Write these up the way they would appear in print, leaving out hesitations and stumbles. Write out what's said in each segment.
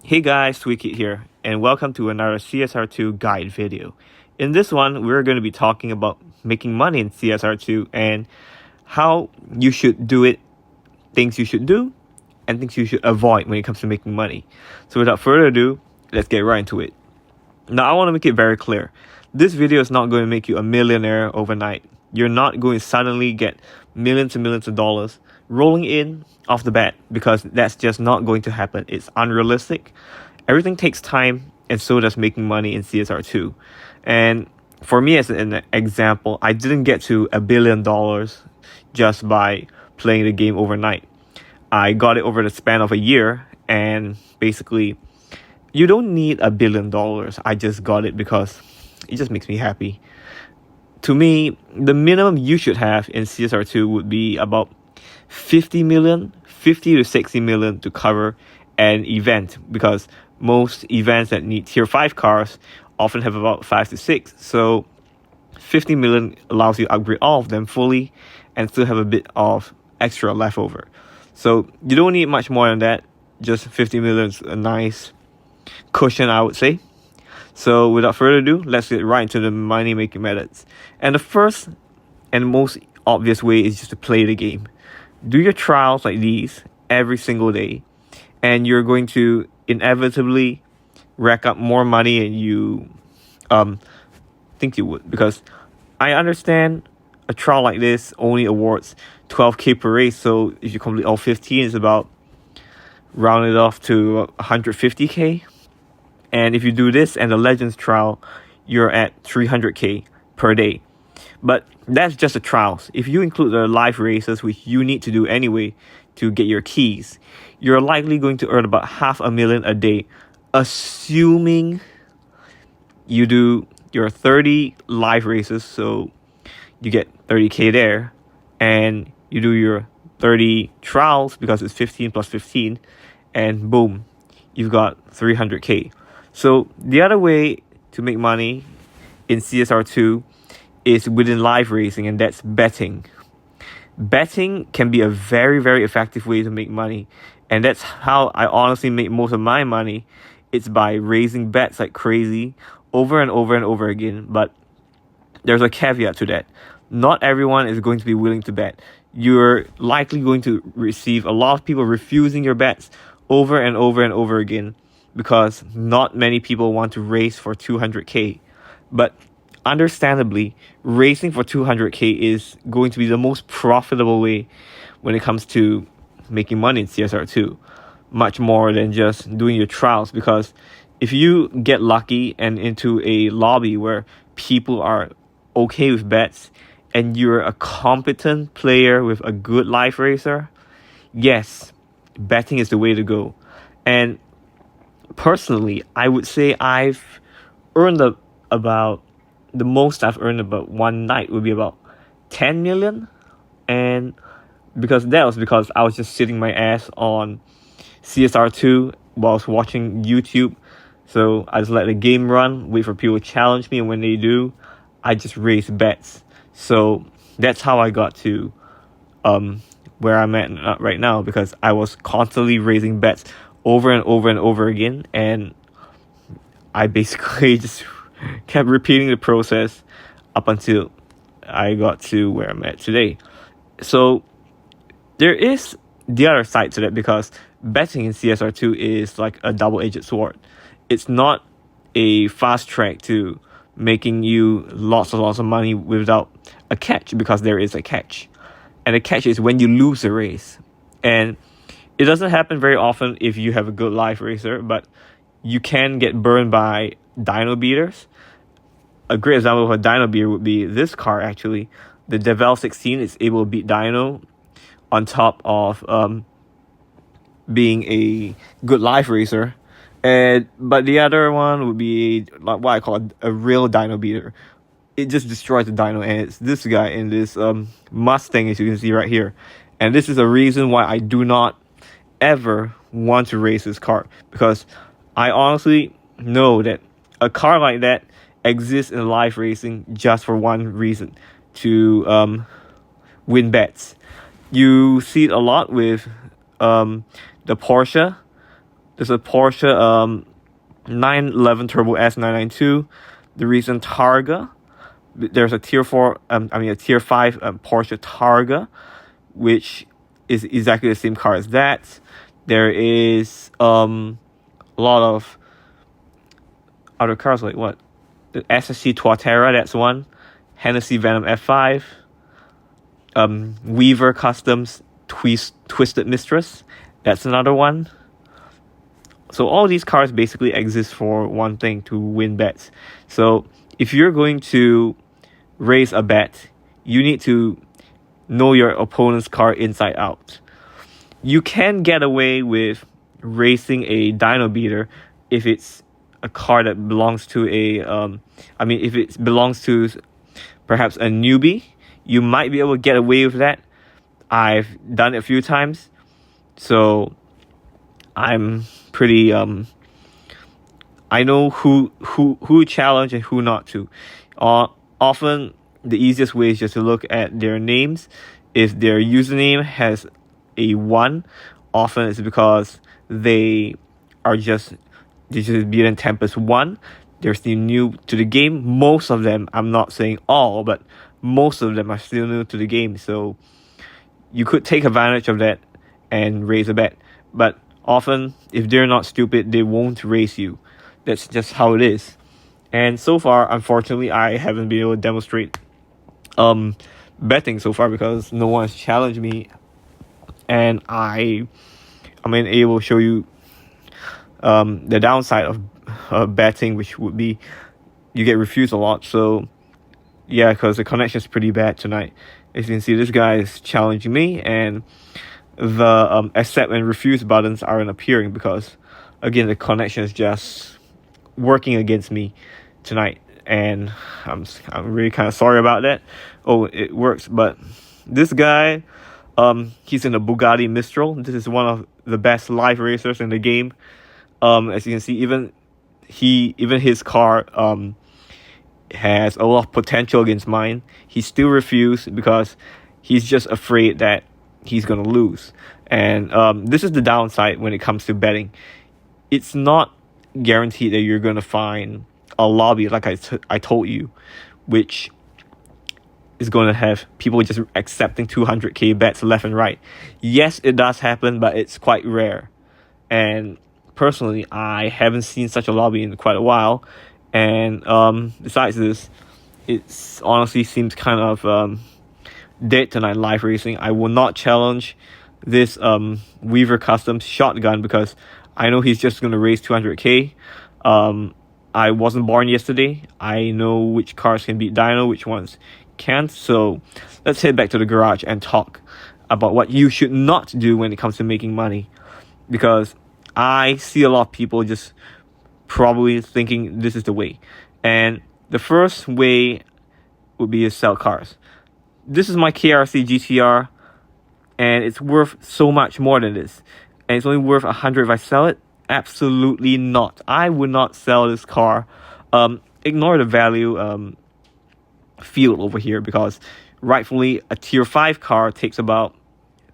Hey guys, Wiki here, and welcome to another CSR2 guide video. In this one, we're going to be talking about making money in CSR2 and how you should do it, things you should do, and things you should avoid when it comes to making money. So without further ado, let's get right into it. Now, I want to make it very clear. This video is not going to make you a millionaire overnight. You're not going to suddenly get millions and millions of dollars rolling in off the bat, because that's just not going to happen. It's unrealistic. Everything takes time, and so does making money in CSR2. And for me, as an example, I didn't get to $1 billion just by playing the game overnight. I got it over the span of a year, and basically, you don't need $1 billion. I just got it because it just makes me happy. To me, the minimum you should have in CSR2 would be about 50 to 60 million to cover an event, because most events that need tier 5 cars often have about 5 to 6. So 50 million allows you to upgrade all of them fully and still have a bit of extra left over. So you don't need much more than that. Just 50 million is a nice cushion, I would say. So without further ado, let's get right into the money making methods. And the first and most obvious way is just to play the game. Do your trials like these every single day, and you're going to inevitably rack up more money than you think you would. Because I understand a trial like this only awards 12k per race, so if you complete all 15, it's about rounded off to 150k. And if you do this and the Legends trial, you're at 300k per day. But that's just the trials. If you include the live races, which you need to do anyway to get your keys, you're likely going to earn about $500,000 a day, assuming you do your 30 live races, so you get 30k there, and you do your 30 trials because it's 15 plus 15, and boom, you've got 300k. So the other way to make money in CSR2 is within live racing, and that's betting. Betting can be a very, very effective way to make money, and that's how I honestly make most of my money. It's by raising bets like crazy over and over and over again. But there's a caveat to that. Not everyone is going to be willing to bet. You're likely going to receive a lot of people refusing your bets over and over and over again, because not many people want to race for 200k. But understandably, racing for 200k is going to be the most profitable way when it comes to making money in CSR2, much more than just doing your trials. Because if you get lucky and into a lobby where people are okay with bets, and you're a competent player with a good live racer, yes, betting is the way to go. And personally, I would say I've earned about the most I've earned about one night would be about 10 million. And because I was just sitting my ass on CSR2 whilst watching YouTube. So I just let the game run, wait for people to challenge me, and when they do, I just raise bets. So that's how I got to where I'm at right now, because I was constantly raising bets over and over and over again, and I basically just kept repeating the process up until I got to where I'm at today. So there is the other side to that, because betting in CSR2 is like a double-edged sword. It's not a fast track to making you lots of money without a catch, because there is a catch. And the catch is when you lose a race. And it doesn't happen very often if you have a good live racer, but you can get burned by dyno beaters. A great example of a dyno beater would be this car, actually. The Devel 16 is able to beat dyno on top of being a good live racer. But the other one would be like what I call a real dyno beater. It just destroys the dyno, and it's this guy in this Mustang, as you can see right here. And this is a reason why I do not ever want to race this car, because I honestly know that a car like that exists in live racing just for one reason: to win bets. You see it a lot with the Porsche There's a Porsche 911 Turbo S992, the recent Targa. There's a tier 4, a tier 5 Porsche Targa, which is exactly the same car as that. There is a lot of other cars, like what? The SSC Tuatera, that's one. Hennessy Venom F5. Weaver Customs Twisted Mistress, that's another one. So all these cars basically exist for one thing, to win bets. So if you're going to raise a bet, you need to know your opponent's car inside out. You can get away with racing a dyno beater if it's a car that belongs to if it belongs to perhaps a newbie. You might be able to get away with that. I've done it a few times, so I'm pretty I know who challenge and who not to. Often the easiest way is just to look at their names. If their username has a 1, often it's because they just beaten Tempest 1. They're still new to the game. Most of them, I'm not saying all, but most of them are still new to the game. So you could take advantage of that and raise a bet. But often, if they're not stupid, they won't raise you. That's just how it is. And so far, unfortunately, I haven't been able to demonstrate betting so far because no one has challenged me. And I'm able to show you the downside of betting, which would be you get refused a lot. So yeah, because the connection is pretty bad tonight. As you can see, this guy is challenging me, and the accept and refuse buttons aren't appearing because, again, the connection is just working against me tonight, and I'm really kind of sorry about that. Oh, it works, but this guy, he's in a Bugatti Mistral. This is one of the best live racers in the game. As you can see, even his car has a lot of potential against mine. He still refused because he's just afraid that he's gonna lose. And this is the downside when it comes to betting. It's not guaranteed that you're gonna find a lobby like I told you, which is going to have people just accepting 200k bets left and right. Yes, it does happen, but it's quite rare. And personally, I haven't seen such a lobby in quite a while. And besides this, it honestly seems kind of dead tonight live racing. I will not challenge this Weaver Customs shotgun because I know he's just going to raise 200k. I wasn't born yesterday. I know which cars can beat Dyno, which ones can't. So let's head back to the garage and talk about what you should not do when it comes to making money, because I see a lot of people just probably thinking this is the way. And the first way would be to sell cars. This is my KRC GTR, and it's worth so much more than this, and it's only worth 100 if I sell it. Absolutely not. I would not sell this car. Ignore the value field over here, because rightfully a tier 5 car takes about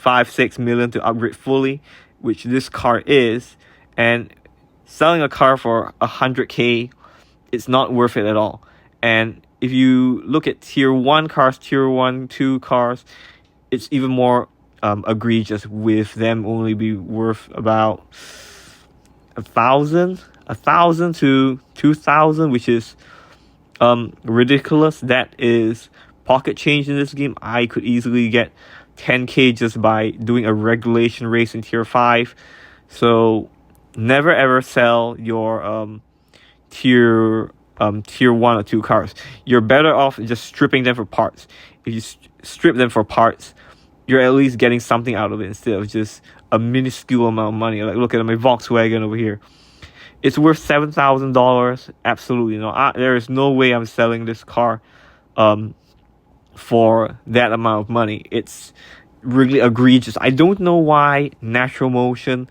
5-6 million to upgrade fully, which this car is. And selling a car for 100k, it's not worth it at all. And if you look at tier 1 cars, tier 1, 2 cars, it's even more egregious, with them only be worth about 1,000 to 2,000, which is ridiculous. That is pocket change in this game. I could easily get 10k just by doing a regulation race in tier 5. So never ever sell your tier 1 or 2 cars. You're better off just stripping them for parts. If you strip them for parts, you're at least getting something out of it instead of just a minuscule amount of money. Like, look at my Volkswagen over here. It's worth $7,000. Absolutely not. There is no way I'm selling this car for that amount of money. It's really egregious. I don't know why Natural Motion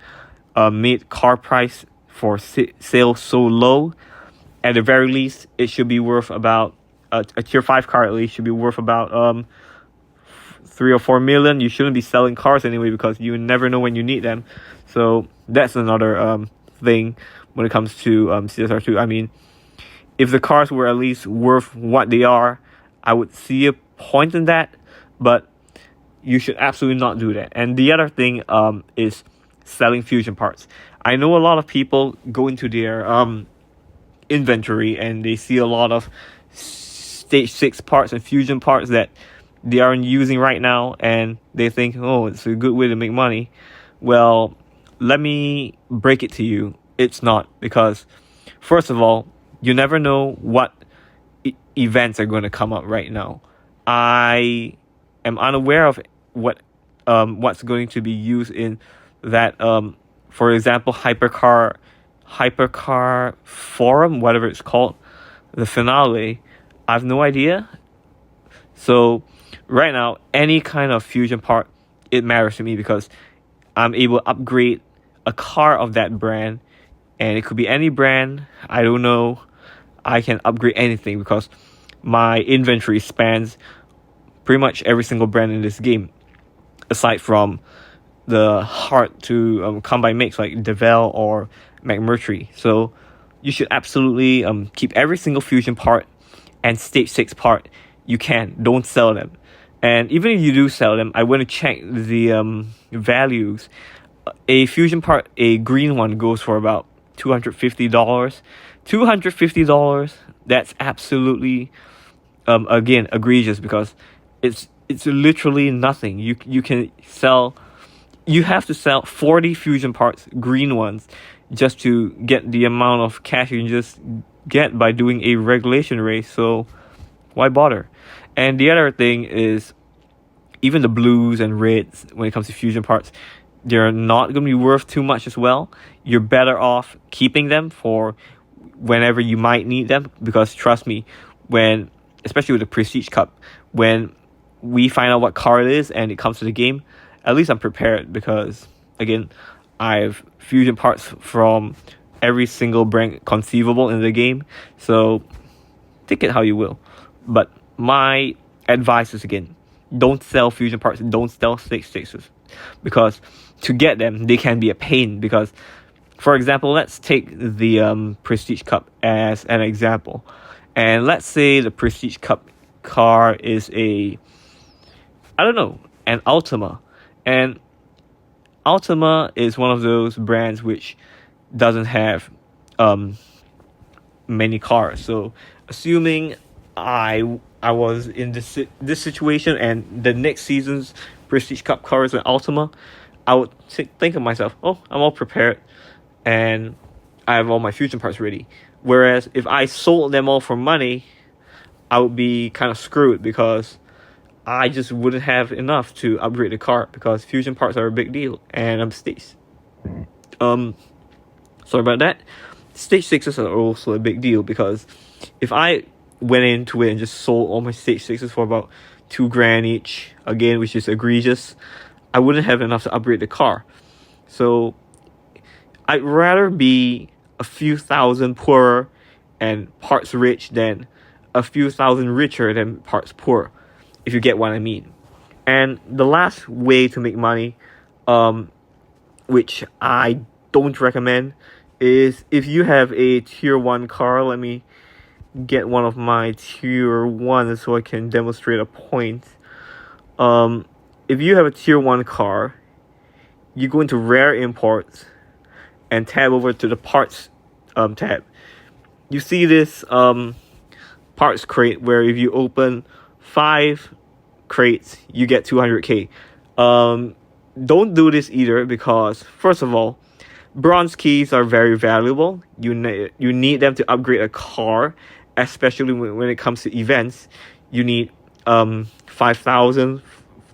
made car price for sale so low. At the very least, it should be worth about a tier 5 car. At least should be worth about 3 or 4 million, you shouldn't be selling cars anyway because you never know when you need them. So that's another thing when it comes to CSR2. I mean, if the cars were at least worth what they are, I would see a point in that, but you should absolutely not do that. And the other thing is selling fusion parts. I know a lot of people go into their inventory and they see a lot of stage 6 parts and fusion parts that they aren't using right now, and they think, oh, it's a good way to make money. Well, let me break it to you, it's not. Because first of all, you never know what events are going to come up right now. I am unaware of what's going to be used in that for example, hypercar forum, whatever it's called, the finale. I have no idea. So right now, any kind of fusion part, it matters to me because I'm able to upgrade a car of that brand, and it could be any brand. I don't know. I can upgrade anything because my inventory spans pretty much every single brand in this game, aside from the hard to come by makes like Devel or McMurtry. So you should absolutely keep every single fusion part and stage 6 part you can. Don't sell them. And even if you do sell them, I want to check the values. A fusion part, a green one, goes for about $250. $250, that's absolutely again egregious because it's literally nothing. You have to sell 40 fusion parts, green ones, just to get the amount of cash you can just get by doing a regulation race. So why bother? And the other thing is, even the blues and reds, when it comes to fusion parts, they're not going to be worth too much as well. You're better off keeping them for whenever you might need them, because trust me, especially with the Prestige Cup, when we find out what car it is and it comes to the game, at least I'm prepared because, again, I have fusion parts from every single brand conceivable in the game. So take it how you will. But my advice is, again, don't sell fusion parts, don't sell stage 6s, because to get them, they can be a pain. Because, for example, let's take the Prestige Cup as an example. And let's say the Prestige Cup car is an Altima. And Altima is one of those brands which doesn't have many cars. So assuming I was in this situation and the next season's Prestige Cup car is an Altima, I would think of myself, oh, I'm all prepared and I have all my fusion parts ready. Whereas if I sold them all for money, I would be kind of screwed because I just wouldn't have enough to upgrade the car, because fusion parts are a big deal and I'm staged. Sorry about that. Stage 6s are also a big deal, because if I went into it and just sold all my stage 6s for about $2,000 each, again, which is egregious, I wouldn't have enough to upgrade the car. So I'd rather be a few thousand poorer and parts rich than a few thousand richer than parts poor, if you get what I mean. And the last way to make money, which I don't recommend, is if you have a tier 1 car. Let me get one of my tier 1 so I can demonstrate a point. If you have a tier 1 car, you go into rare imports and tab over to the parts tab. You see this parts crate where if you open 5 crates, you get 200k. Don't do this either, because first of all, bronze keys are very valuable. You need them to upgrade a car, especially when it comes to events. You need 5,000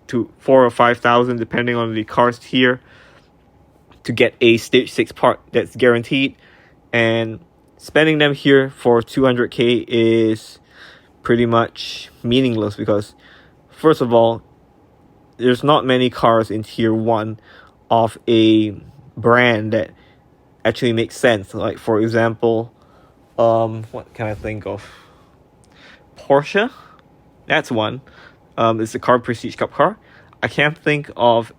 to 4 or 5,000 depending on the car's tier to get a stage 6 part that's guaranteed. And spending them here for 200k is pretty much meaningless, because first of all, there's not many cars in tier 1 of a brand that actually makes sense. Like, for example, what can I think of? Porsche, that's one. It's a car, Prestige Cup car. I can't think of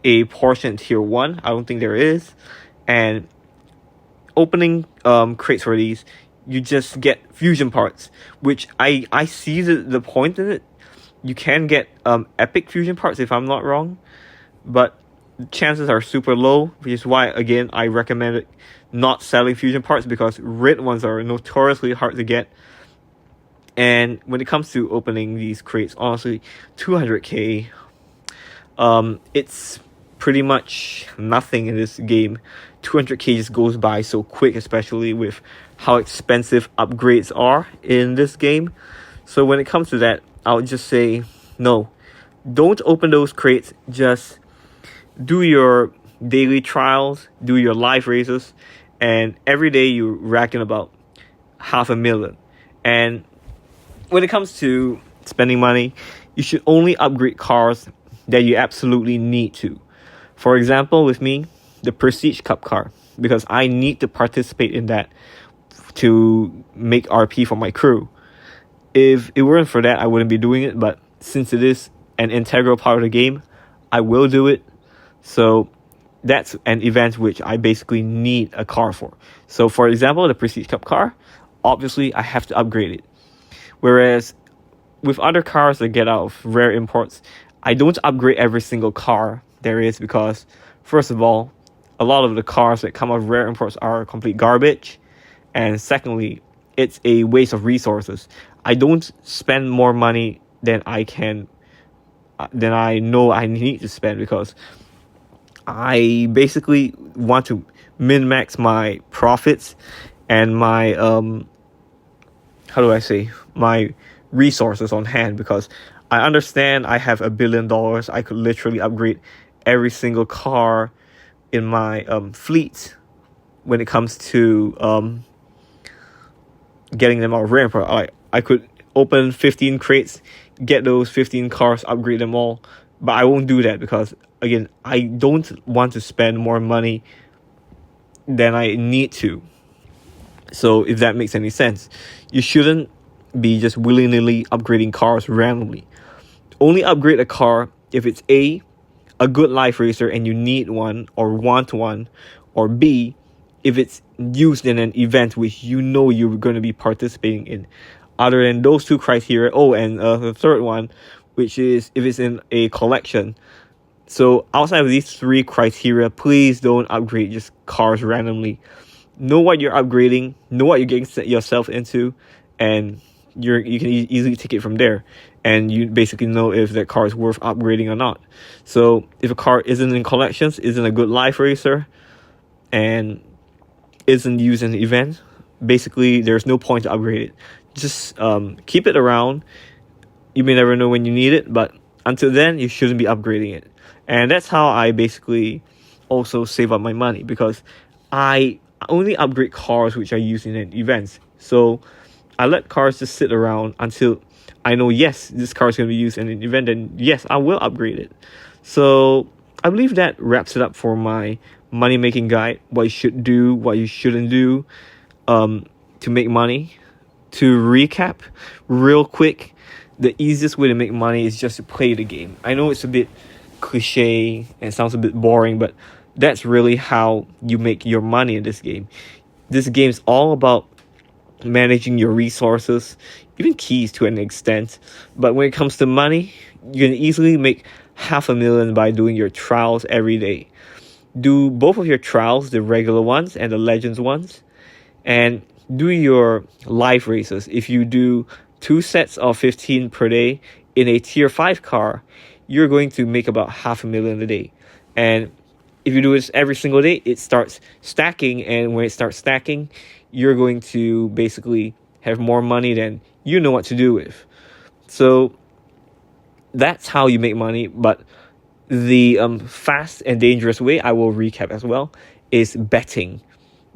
a portion in tier 1. I don't think there is. And opening crates for these, you just get fusion parts, which I see the point in it. You can get epic fusion parts if I'm not wrong, but chances are super low, which is why again I recommend not selling fusion parts, because red ones are notoriously hard to get. And when it comes to opening these crates, honestly, 200k, it's pretty much nothing in this game. 200k just goes by so quick, especially with how expensive upgrades are in this game. So when it comes to that, I would just say no, don't open those crates. Just do your daily trials, do your live races, and every day you rack in about 500,000. And when it comes to spending money, you should only upgrade cars that you absolutely need to. For example, with me, the Prestige Cup car, because I need to participate in that to make RP for my crew. If it weren't for that, I wouldn't be doing it, but since it is an integral part of the game, I will do it. So that's an event which I basically need a car for. So for example, the Prestige Cup car, obviously I have to upgrade it. Whereas with other cars that get out of rare imports, I don't upgrade every single car there is, because first of all, a lot of the cars that come out of rare imports are complete garbage, and secondly, it's a waste of resources. I don't spend more money than I know I need to spend, because I basically want to min-max my profits and my my resources on hand, because I understand I have $1 billion. I could literally upgrade every single car in my fleet when it comes to getting them out of rare import. I could open 15 crates, get those 15 cars, upgrade them all, but I won't do that because, again, I don't want to spend more money than I need to. So if that makes any sense, you shouldn't be just willy-nilly upgrading cars randomly. Only upgrade a car if it's A, a good life racer and you need one or want one, or B, if it's used in an event which you know you're going to be participating in. Other than those two criteria, and the third one, which is if it's in a collection. So outside of these three criteria, please don't upgrade just cars randomly. Know what you're upgrading, know what you're getting yourself into, and you can easily take it from there. And you basically know if that car is worth upgrading or not. So if a car isn't in collections, isn't a good life racer, and isn't used in an event, basically there's no point to upgrade it. Just keep it around. You may never know when you need it, but until then, you shouldn't be upgrading it. And that's how I basically also save up my money, because I only upgrade cars which are used in events. So I let cars just sit around until I know, yes, this car is going to be used in an event, and yes, I will upgrade it. So I believe that wraps it up for my money making guide. What you should do, what you shouldn't do to make money. To recap real quick, the easiest way to make money is just to play the game. I know it's a bit cliche and sounds a bit boring, but that's really how you make your money in this game. This game is all about managing your resources, even keys to an extent. But when it comes to money, you can easily make 500,000 by doing your trials every day. Do both of your trials, the regular ones and the Legends ones, and do your live races. If you do 2 sets of 15 per day in a tier 5 car, you're going to make about 500,000 a day. And if you do this every single day, it starts stacking, and when it starts stacking, you're going to basically have more money than you know what to do with. So that's how you make money. But the fast and dangerous way, I will recap as well, is betting.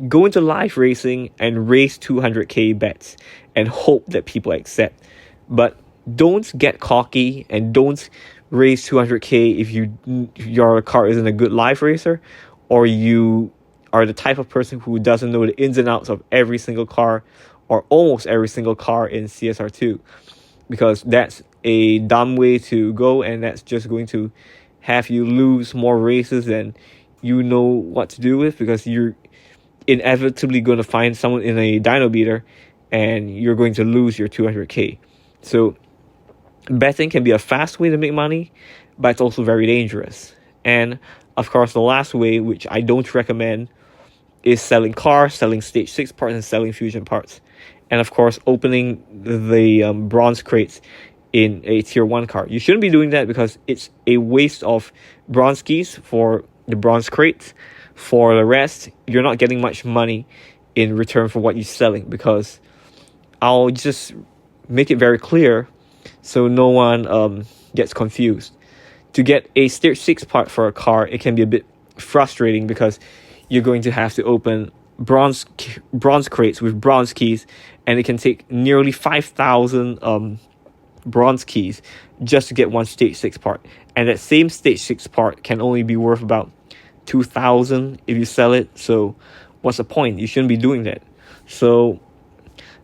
Go into live racing and raise 200k bets and hope that people accept. But don't get cocky and don't raise 200k if your car isn't a good live racer, or you are the type of person who doesn't know the ins and outs of every single car or almost every single car in CSR2. because that's a dumb way to go, and that's just going to have you lose more races than you know what to do with, because you're inevitably going to find someone in a dyno beater and you're going to lose your 200k. So betting can be a fast way to make money, but it's also very dangerous. And of course, the last way, which I don't recommend, is selling cars, selling stage 6 parts, and selling fusion parts. And of course, opening the bronze crates in a tier 1 car. You shouldn't be doing that because it's a waste of bronze keys for the bronze crates. For the rest, you're not getting much money in return for what you're selling, because I'll just make it very clear so no one gets confused. To get a stage 6 part for a car, it can be a bit frustrating because you're going to have to open bronze crates with bronze keys, and it can take nearly 5,000 bronze keys just to get one stage 6 part. And that same stage 6 part can only be worth about 2,000 if you sell it. So what's the point? You shouldn't be doing that. So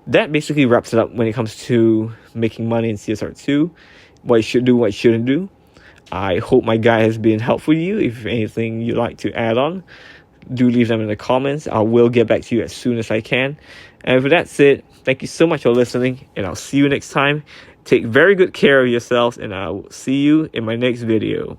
that basically wraps it up when it comes to making money in CSR2, what you should do, what you shouldn't do. I hope my guide has been helpful to you. If anything you'd like to add on, do leave them in the comments. I will get back to you as soon as I can. And with that said, thank you so much for listening, and I'll see you next time. Take very good care of yourselves, and I will see you in my next video.